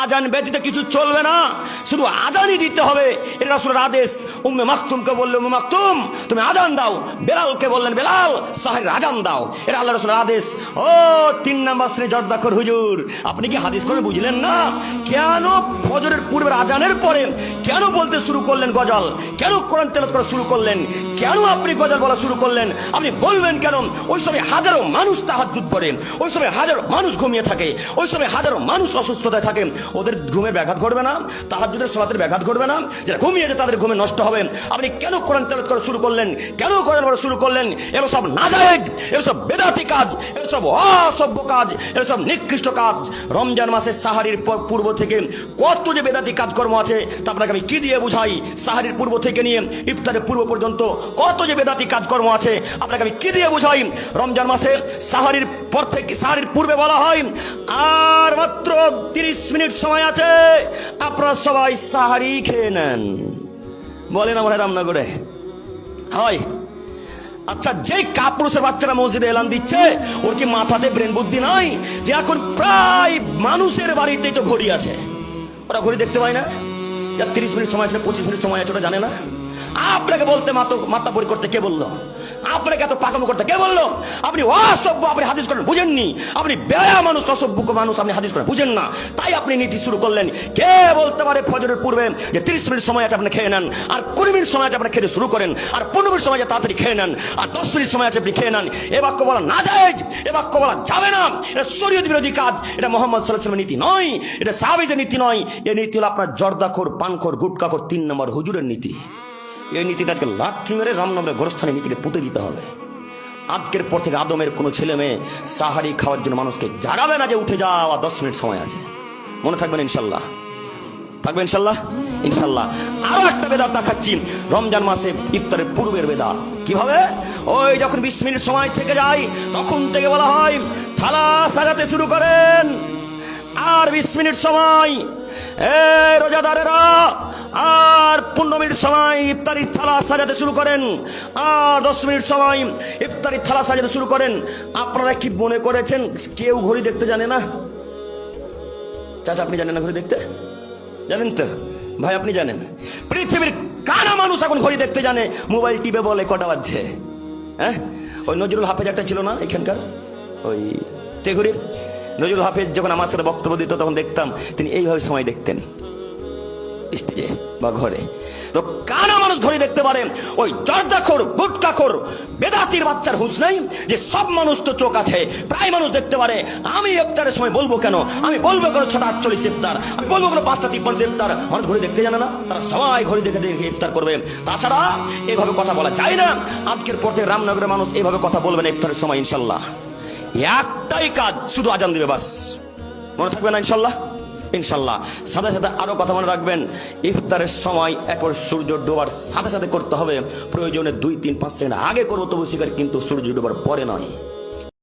আজান ব্যতীত কিছু চলবে না, শুধু আজানই দিতে হবে, এটা রাসূলের আদেশ। উম্মে মাকতুমকে বলল, উম্মে মাকতুম তুমি আজান দাও। বেলালকে বললেন, বেলাল সাহের আজান দাও, এটা আল্লাহ রাসূলের আদেশ। ও 3 নাম্বার শ্রেণী জর্দাখোর হুজুর, আপনি কি হাদিস করে বুঝলেন না? কেন ফজরের পূর্বের আজানের পরে কেন বলতে শুরু করলেন গজল? কেন কোরআন তেলাওয়াত করা শুরু করলেন? কেন আপনি গজল বলা শুরু করলেন? আপনি বলবেন কেন? ওই সময় হাজারো মানুষ তাহাজ্জুদ পড়ে, ওই সময় হাজারো মানুষ ঘুমিয়ে থাকে, ওই সময় হাজারো মানুষ অসুস্থতায় থাকে। ওদের ঘুমের ব্যাঘাত ঘটবে না? তাহাজ্জুদের সালাতের ব্যাঘাত ঘটবে না? যারা ঘুমিয়েছে তাদের ঘুমে নষ্ট হবে। আপনি কেন কোরআন তেলাওয়াত করা শুরু করলেন? কেন কোরআন পড়া শুরু করলেন? এগুলো সব নাজায়েজ, এগুলো সব বেদাতি কাজ, এগুলো সব অসভ্য কাজ, এগুলো সব নিকৃষ্ট কাজ। রমজান মাসে সাহারির পূর্ব থেকে কত যে বেদাতি কাজকর্ম আছে তা আপনাকে আমি কি দিয়ে বুঝাই? সাহারির পূর্ব থেকে নিয়ে ইফতারের পূর্ব পর্যন্ত কত যে বেদাতি কাজকর্ম আছে আপনাকে আমি কি দিয়ে বুঝাই? রমজান মাসে সাহারির পর থেকে, সাহারির পূর্বে বলা হয় আর মাত্র 30 মিনিট সময় আছে, আপনারা সবাই সাহারি খেয়ে নেন। বলেন আমার রামনগরে হয়? আচ্ছা, যে কাপুরুষের বাচ্চারা মসজিদে এলান দিচ্ছে, ওর কি মাথাতে ব্রেন বুদ্ধি নাই যে এখন প্রায় মানুষের বাড়িতেই তো ঘড়ি আছে, ওরা ঘড়ি দেখতে পায় না? যার 30 মিনিট সময় আছে, 25 মিনিট সময় আছে, ওরা জানে না? আপনাকে বলতে মাথা পরি করতে কে বললো? আপনাকে এত পাকামো করতে কে বললো? আপনি অসভ্য, আপনি হাদিস করেন বুঝেননি, আপনি বেয়া মানুষ, অসভ্য মানুষ, আপনি হাদিস করেন বুঝেন না, তাই আপনি নীতি শুরু করলেন। কে বলতে পারে ফজরের পূর্বে যে 30 মিনিট সময় আছে আপনি খেয়ে নেন, আর 20 মিনিট সময় আছে আপনি খেতে শুরু করেন, আর 15 মিনিট সময় আছে তাড়াতাড়ি খেয়ে নেন, আর 10 মিনিট সময় আছে আপনি খেয়ে নেন? এ বাক্য বলা নাজায়েজ, এ বাক্য বলা যাবে না, এটা শরীয়ত বিরোধী কাজ, এটা মুহাম্মদ সাল্লাল্লাহু আলাইহি ওয়াসাল্লামের নীতি নয়, এটা সাহাবীদের নীতি নয়। এই নীতি হলো আপনার জর্দাখোর, পানখোর, গুটখাখোর 3 নম্বর হুজুরের নীতি। এই নীতিতে আজকে লাঠি মেরে রামনগরের গোরস্থানে নীতিকে পুঁতে দিতে হবে। আজকের পর থেকে আদমের কোনো ছেলে মেয়ে সাহারি খাওয়ার জন্য মানুষকে জাগাবে না যে উঠে যাওয়া 10 মিনিট সময় আছে। মনে থাকবেন ইনশাল্লাহ, থাকবে ইনশাল্লাহ, ইনশাল্লাহ। আরো একটা বেদাত দেখাচ্ছি, রমজান মাসে ইফতারের পূর্বের বেদাত। কিভাবে? ওই যখন 20 মিনিট সময় থেকে যায় তখন থেকে বলা হয় থালা সাজাতে শুরু করেন, আর 20 মিনিট সময় রোজাদারেরা, আর 15 মিনিট সময় ইফতারির থালা সাজাতে শুরু করেন, আর 10 মিনিট সময় ইফতারির থালা সাজাতে শুরু করেন। আপনারা কি মনে করেছেন কেউ ঘড়ি দেখতে জানে না? চাচা আপনি জানেন না ঘড়ি দেখতে? জানেন তো ভাই, আপনি জানেন? পৃথিবীর কানা মানুষ এখন ঘড়ি দেখতে জানে, মোবাইল টিপে বলে কটা বাজছে। হ্যাঁ, ওই নজরুল হাফেজ একটা ছিল না এখানকার, ওই তেঘুরির নজরুল হাফেজ, যখন আমার সাথে বক্তব্য দিত তখন দেখতাম তিনি এইভাবে সময় দেখতেন স্টেজে বা ঘরে। তো কানা মানুষ ঘড়ি দেখতে পারে, ওই জর্দাখোর, গুটখাখোর, বেদাতির বাচ্চার হুঁশ নাই যে সব মানুষ তো চোখ আছে, প্রায় মানুষ দেখতে পারে। আমি ইফতারের সময় বলবো কেন? আমি বলবো কেন 6:48 ইফতার? আমি বলবো কেন 5:53 ইফতার? মানুষ ঘড়ি দেখতে জানে না, তারা সবাই ঘড়ি দেখে দেখে ইফতার করবে। তাছাড়া এভাবে কথা বলা যায় না। আজকের পর থেকে রামনগরের মানুষ এভাবে কথা বলবে না ইফতারের সময় ইনশাল্লাহ। একটাই কাজ, শুধু আজান দিবে বাস। মনে থাকবে না ইনশাল্লাহ, ইনশাল্লাহ। সাথে সাথে আরো কথা মনে রাখবেন, ইফতারের সময় একবার সূর্য ডোবার সাথে সাথে করতে হবে। প্রয়োজনে 2, 3, 5 সেকেন্ড আগে করবো তবু শিকার, কিন্তু সূর্য ডোবার পরে নয়।